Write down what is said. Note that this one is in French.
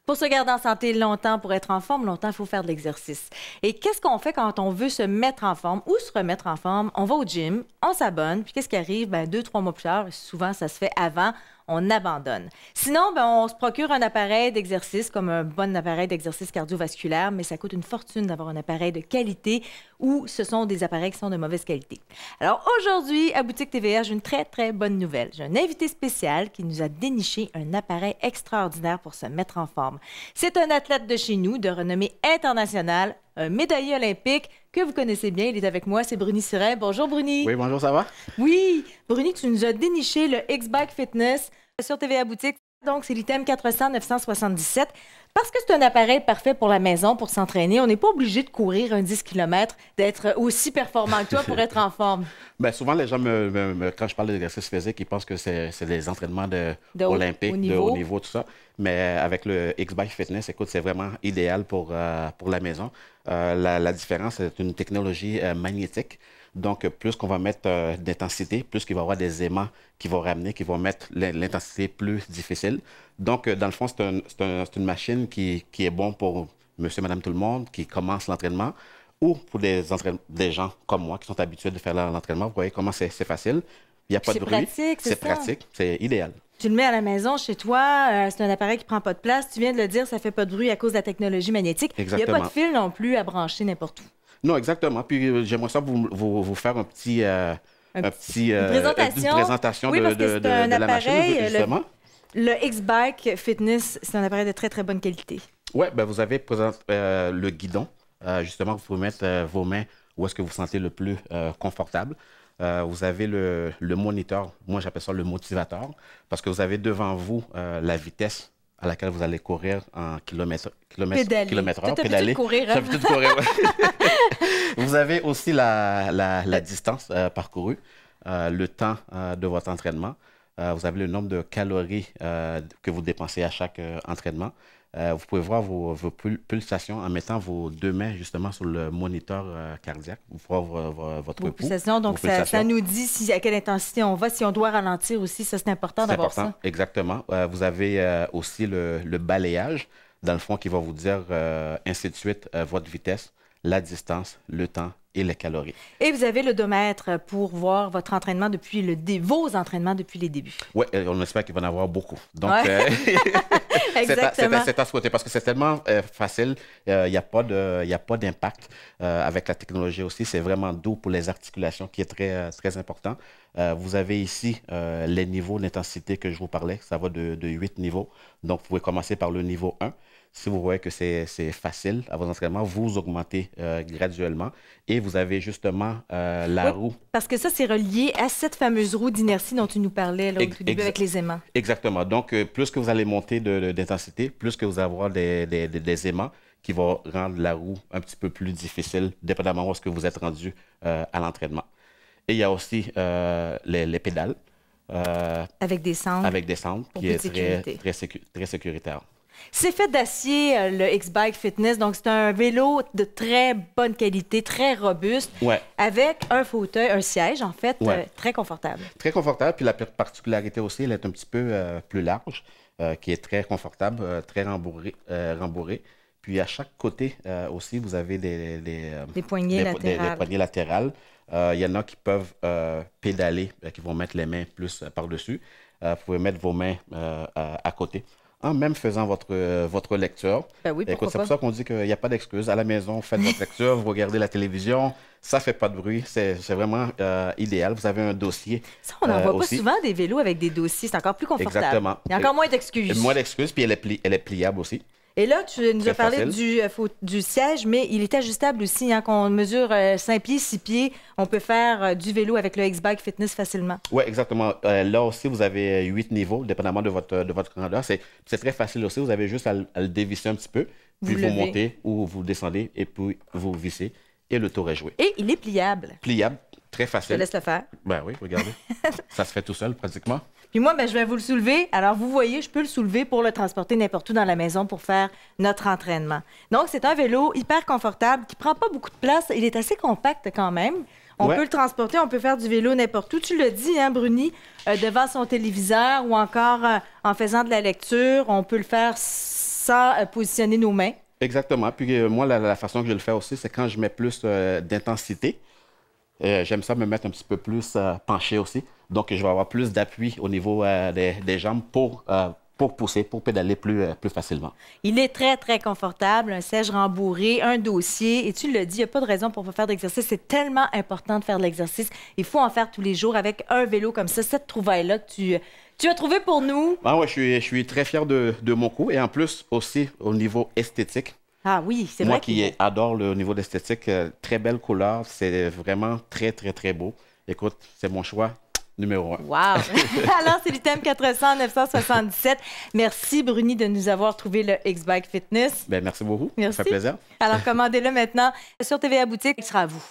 Pour se garder en santé longtemps, pour être en forme longtemps, il faut faire de l'exercice. Et qu'est-ce qu'on fait quand on veut se mettre en forme ou se remettre en forme? On va au gym, on s'abonne, puis qu'est-ce qui arrive? Ben, 2, 3 mois plus tard, souvent ça se fait avant, on abandonne. Sinon, ben, on se procure un appareil d'exercice, comme un bon appareil d'exercice cardiovasculaire, mais ça coûte une fortune d'avoir un appareil de qualité ou ce sont des appareils qui sont de mauvaise qualité. Alors aujourd'hui, à Boutique TVA, j'ai une très, très bonne nouvelle. J'ai un invité spécial qui nous a déniché un appareil extraordinaire pour se mettre en forme. C'est un athlète de chez nous, de renommée internationale, un médaillé olympique que vous connaissez bien. Il est avec moi, c'est Bruni Siret. Bonjour Bruni. Oui, bonjour, ça va? Oui, Bruni, tu nous as déniché le X-Bike Fitness sur TVA Boutique. Donc, c'est l'item 400-977. Parce que c'est un appareil parfait pour la maison, pour s'entraîner, on n'est pas obligé de courir un 10 km, d'être aussi performant que toi pour être en forme. Bien, souvent, les gens, quand je parle d'exercice physique, ils pensent que c'est des entraînements olympiques, de haut niveau, tout ça. Mais avec le X-Bike Fitness, écoute, c'est vraiment idéal pour la maison. La différence, c'est une technologie magnétique. Donc, plus qu'on va mettre d'intensité, plus qu'il va y avoir des aimants qui vont ramener, qui vont mettre l'intensité plus difficile. Donc, dans le fond, c'est une machine qui est bon pour monsieur, madame, tout le monde, qui commence l'entraînement, ou pour des gens comme moi qui sont habitués de faire l'entraînement. Vous voyez comment c'est facile. Il n'y a pas de bruit. C'est pratique, c'est idéal. Tu le mets à la maison, chez toi, c'est un appareil qui ne prend pas de place. Tu viens de le dire, ça ne fait pas de bruit à cause de la technologie magnétique. Exactement. Il n'y a pas de fil non plus à brancher n'importe où. Non, exactement. Puis j'aimerais ça vous faire une présentation oui, parce que de la machine, justement. Le X-Bike Fitness, c'est un appareil de très, très bonne qualité. Oui, ben vous avez le guidon. Justement, vous pouvez mettre vos mains où est-ce que vous vous sentez le plus confortable. Vous avez le moniteur, moi j'appelle ça le motivateur, parce que vous avez devant vous la vitesse à laquelle vous allez courir en kilomètre heure. Pédaler. Courir, hein? Tout courir, ouais. Vous avez aussi la distance parcourue, le temps de votre entraînement. Vous avez le nombre de calories que vous dépensez à chaque entraînement. Vous pouvez voir vos pulsations en mettant vos deux mains justement sur le moniteur cardiaque. Vous pouvez voir votre pouls. Pulsations, donc ça nous dit à quelle intensité on va, si on doit ralentir aussi. Ça, c'est important d'avoir ça. Exactement. Vous avez aussi le balayage, dans le fond, qui va vous dire ainsi de suite votre vitesse, la distance, le temps et les calories. Et vous avez l'odomètre pour voir votre entraînement vos entraînements depuis les débuts. Oui, on espère qu'il va en avoir beaucoup. Donc, ouais. Exactement. C'est à souhaiter parce que c'est tellement facile. Il n'y a pas d'impact avec la technologie aussi. C'est vraiment doux pour les articulations qui est très, très important. Vous avez ici les niveaux d'intensité que je vous parlais. Ça va de 8 niveaux. Donc, vous pouvez commencer par le niveau 1. Si vous voyez que c'est facile à vos entraînements, vous augmentez graduellement et vous avez justement la roue. Parce que ça, c'est relié à cette fameuse roue d'inertie dont tu nous parlais là, au tout début avec les aimants. Exactement. Donc, plus que vous allez monter d'intensité, plus que vous allez avoir des aimants qui vont rendre la roue un petit peu plus difficile, dépendamment de ce que vous êtes rendu à l'entraînement. Et il y a aussi les pédales. Avec des cendres. Avec des cendres, qui est très sécuritaire. C'est fait d'acier, le X-Bike Fitness. Donc, c'est un vélo de très bonne qualité, très robuste, avec un fauteuil, un siège, en fait, très confortable. Très confortable. Puis la particularité aussi, elle est un petit peu plus large, qui est très confortable, très rembourré. Puis à chaque côté aussi, vous avez des poignées latérales. Des poignées latérales. Il y en a qui peuvent pédaler, qui vont mettre les mains plus par-dessus. Vous pouvez mettre vos mains à côté. En même faisant votre lecture. Ben oui, écoute, c'est pour ça qu'on dit qu'il n'y a pas d'excuse. À la maison, vous faites votre lecture, vous regardez la télévision, ça ne fait pas de bruit. C'est vraiment idéal. Vous avez un dossier. Ça, on n'en voit pas souvent des vélos avec des dossiers. C'est encore plus confortable. Exactement. Il y a encore moins d'excuses. Moins d'excuses, puis elle est pliable aussi. Et là, tu nous as parlé du siège, mais il est ajustable aussi. Hein, qu'on mesure 5 pieds, 6 pieds, on peut faire du vélo avec le X-Bike Fitness facilement. Oui, exactement. Là aussi, vous avez 8 niveaux, dépendamment de votre grandeur. C'est très facile aussi. Vous avez juste à le dévisser un petit peu, puis vous montez ou vous descendez, et puis vous vissez, et le tour est joué. Et il est pliable. Pliable, très facile. Je te laisse le faire. Ben oui, regardez. Ça se fait tout seul, pratiquement. Puis moi, je vais vous le soulever. Alors, vous voyez, je peux le soulever pour le transporter n'importe où dans la maison pour faire notre entraînement. Donc, c'est un vélo hyper confortable qui prend pas beaucoup de place. Il est assez compact quand même. On peut le transporter, on peut faire du vélo n'importe où. Tu l'as dit, hein, Bruni, devant son téléviseur ou encore en faisant de la lecture. On peut le faire sans positionner nos mains. Exactement. Puis moi, la façon que je le fais aussi, c'est quand je mets plus d'intensité. J'aime ça me mettre un petit peu plus penché aussi. Donc, je vais avoir plus d'appui au niveau des jambes pour pousser, pour pédaler plus facilement. Il est très, très confortable, un siège rembourré, un dossier. Et tu le dis, il n'y a pas de raison pour ne pas faire d'exercice. C'est tellement important de faire de l'exercice. Il faut en faire tous les jours avec un vélo comme ça. Cette trouvaille-là que tu as trouvé pour nous. Ah ouais, je suis très fier de mon coup. Et en plus, aussi, au niveau esthétique. Ah oui, c'est vrai. Moi qui adore le niveau d'esthétique, très belle couleur. C'est vraiment très, très, très beau. Écoute, c'est mon choix numéro 1. Wow! Alors, c'est l'ITEM 400 977. Merci, Bruni, de nous avoir trouvé le X-Bike Fitness. Bien, merci beaucoup. Merci. Ça fait plaisir. Alors, commandez-le maintenant sur TVA Boutique. Il sera à vous.